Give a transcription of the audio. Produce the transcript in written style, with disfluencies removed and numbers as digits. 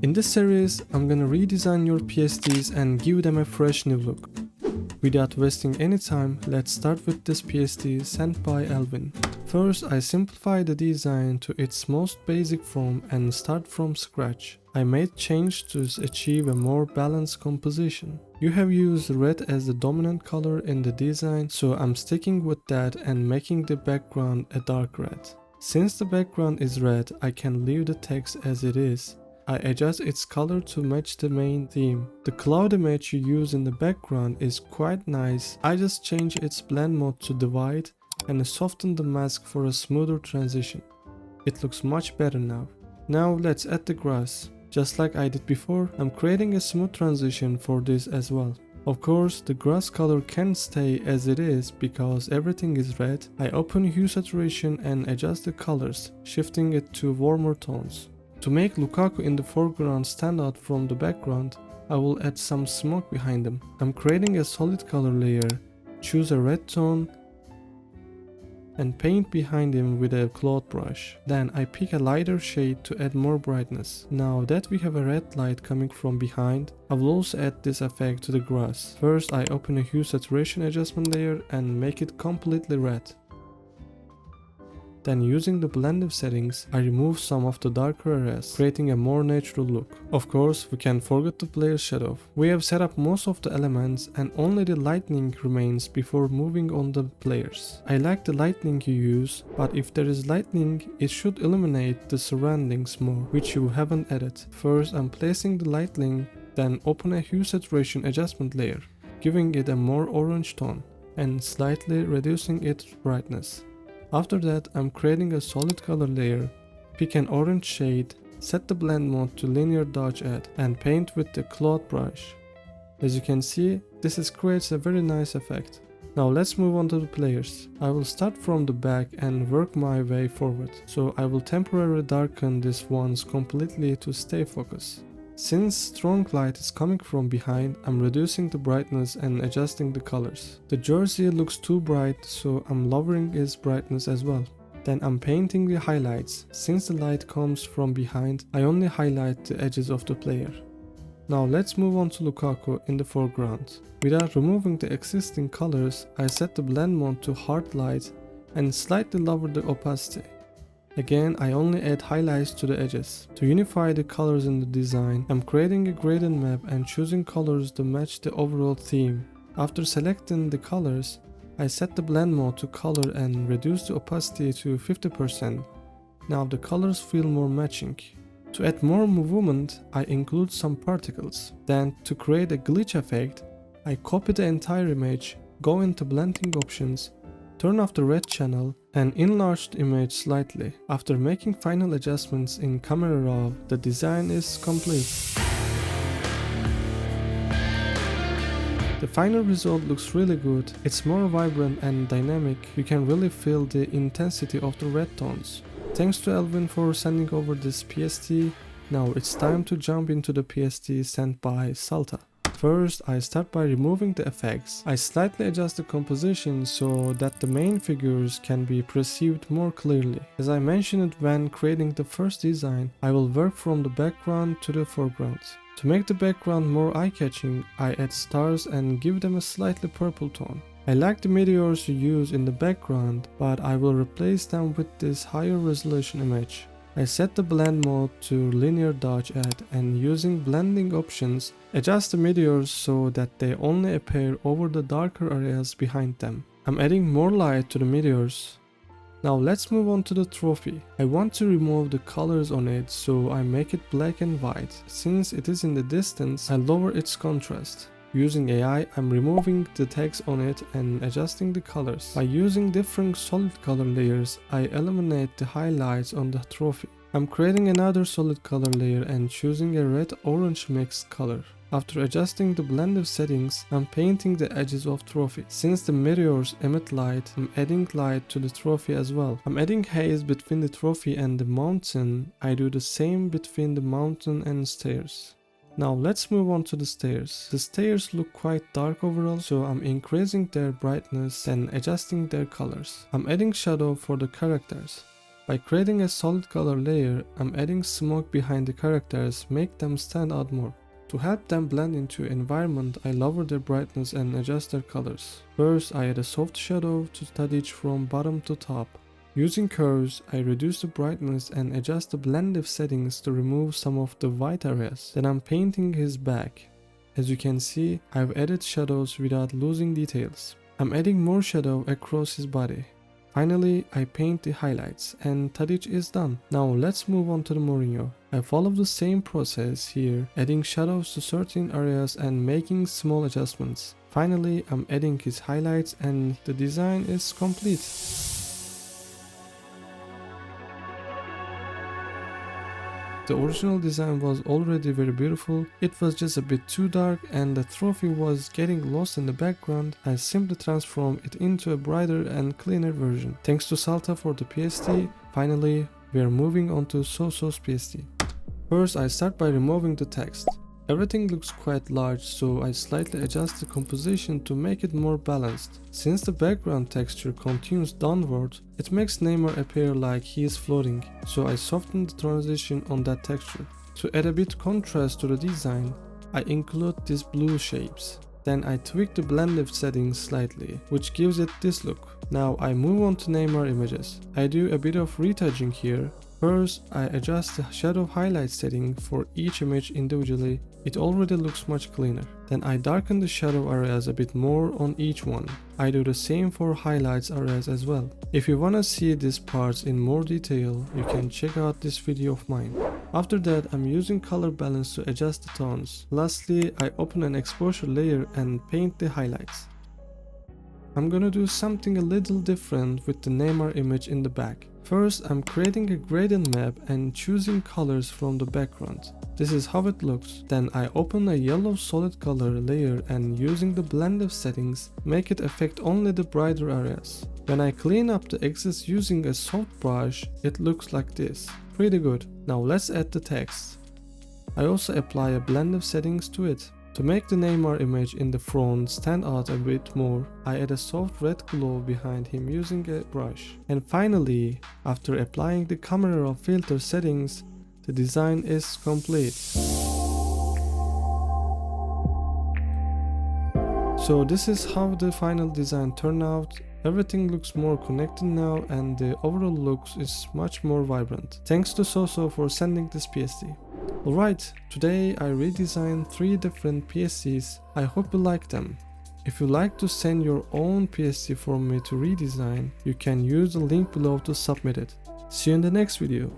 In this series, I'm gonna redesign your PSTs and give them a fresh new look. Without wasting any time, let's start with this PST sent by Elvin. First, I simplify the design to its most basic form and start from scratch. I made changes to achieve a more balanced composition. You have used red as the dominant color in the design, so I'm sticking with that and making the background a dark red. Since the background is red, I can leave the text as it is. I adjust its color to match the main theme. The cloud image you use in the background is quite nice. I just change its blend mode to divide and soften the mask for a smoother transition. It looks much better now. Now let's add the grass. Just like I did before, I'm creating a smooth transition for this as well. Of course, the grass color can stay as it is because everything is red. I open hue saturation and adjust the colors, shifting it to warmer tones. To make Lukaku in the foreground stand out from the background, I will add some smoke behind him. I'm creating a solid color layer, choose a red tone, and paint behind him with a cloth brush. Then I pick a lighter shade to add more brightness. Now that we have a red light coming from behind, I will also add this effect to the grass. First, I open a hue saturation adjustment layer and make it completely red. Then using the blending settings, I remove some of the darker areas, creating a more natural look. Of course, we can't forget the player's shadow. We have set up most of the elements and only the lightning remains before moving on the players. I like the lightning you use, but if there is lightning, it should illuminate the surroundings more, which you haven't added. First, I'm placing the lightning, then open a hue saturation adjustment layer, giving it a more orange tone, and slightly reducing its brightness. After that, I'm creating a solid color layer, pick an orange shade, set the blend mode to linear dodge add, and paint with the cloth brush. As you can see, this creates a very nice effect. Now let's move on to the players. I will start from the back and work my way forward, so I will temporarily darken these ones completely to stay focused. Since strong light is coming from behind, I'm reducing the brightness and adjusting the colors. The jersey looks too bright, so I'm lowering its brightness as well. Then I'm painting the highlights. Since the light comes from behind, I only highlight the edges of the player. Now let's move on to Lukaku in the foreground. Without removing the existing colors, I set the blend mode to hard light and slightly lower the opacity. Again, I only add highlights to the edges. To unify the colors in the design, I'm creating a gradient map and choosing colors to match the overall theme. After selecting the colors, I set the blend mode to color and reduce the opacity to 50%. Now the colors feel more matching. To add more movement, I include some particles. Then, to create a glitch effect, I copy the entire image, go into blending options, turn off the red channel, and enlarge the image slightly. After making final adjustments in camera raw, the design is complete. The final result looks really good. It's more vibrant and dynamic. You can really feel the intensity of the red tones. Thanks to Elvin for sending over this PST. Now it's time to jump into the PST sent by Salta. First, I start by removing the effects. I slightly adjust the composition so that the main figures can be perceived more clearly. As I mentioned when creating the first design, I will work from the background to the foreground. To make the background more eye-catching, I add stars and give them a slightly purple tone. I like the meteors you use in the background, but I will replace them with this higher resolution image. I set the blend mode to linear dodge add and using blending options, adjust the meteors so that they only appear over the darker areas behind them. I'm adding more light to the meteors. Now let's move on to the trophy. I want to remove the colors on it, so I make it black and white. Since it is in the distance, I lower its contrast. Using AI, I'm removing the text on it and adjusting the colors. By using different solid color layers, I eliminate the highlights on the trophy. I'm creating another solid color layer and choosing a red-orange mixed color. After adjusting the blending settings, I'm painting the edges of trophy. Since the meteors emit light, I'm adding light to the trophy as well. I'm adding haze between the trophy and the mountain. I do the same between the mountain and stairs. Now let's move on to the stairs. The stairs look quite dark overall, so I'm increasing their brightness and adjusting their colors. I'm adding shadow for the characters. By creating a solid color layer, I'm adding smoke behind the characters, make them stand out more. To help them blend into environment, I lower their brightness and adjust their colors. First, I add a soft shadow to Tadich from bottom to top. Using curves, I reduce the brightness and adjust the blend settings to remove some of the white areas. Then I'm painting his back. As you can see, I've added shadows without losing details. I'm adding more shadow across his body. Finally, I paint the highlights and Tadic is done. Now let's move on to the Mourinho. I follow the same process here, adding shadows to certain areas and making small adjustments. Finally, I'm adding his highlights and the design is complete. The original design was already very beautiful, it was just a bit too dark and the trophy was getting lost in the background. I simply transformed it into a brighter and cleaner version. Thanks to Salta for the PST. Finally, we are moving on to Soso's PST. First, I start by removing the text. Everything looks quite large, so I slightly adjust the composition to make it more balanced. Since the background texture continues downward, it makes Neymar appear like he is floating, so I soften the transition on that texture. To add a bit contrast to the design, I include these blue shapes. Then I tweak the blend settings slightly, which gives it this look. Now I move on to Neymar images. I do a bit of retouching here. First, I adjust the shadow highlight setting for each image individually. It already looks much cleaner. Then I darken the shadow areas a bit more on each one. I do the same for highlights areas as well. If you wanna see these parts in more detail, you can check out this video of mine. After that, I'm using color balance to adjust the tones. Lastly, I open an exposure layer and paint the highlights. I'm gonna do something a little different with the Neymar image in the back. First, I'm creating a gradient map and choosing colors from the background. This is how it looks. Then I open a yellow solid color layer and using the blend settings, make it affect only the brighter areas. When I clean up the excess using a soft brush, it looks like this. Pretty good. Now let's add the text. I also apply a blend settings to it. To make the Neymar image in the front stand out a bit more, I add a soft red glow behind him using a brush. And finally, after applying the camera raw filter settings, the design is complete. So this is how the final design turned out. Everything looks more connected now and the overall look is much more vibrant. Thanks to Soso for sending this PST. Alright, today I redesigned 3 different PSTs. I hope you like them. If you like to send your own PST for me to redesign, you can use the link below to submit it. See you in the next video.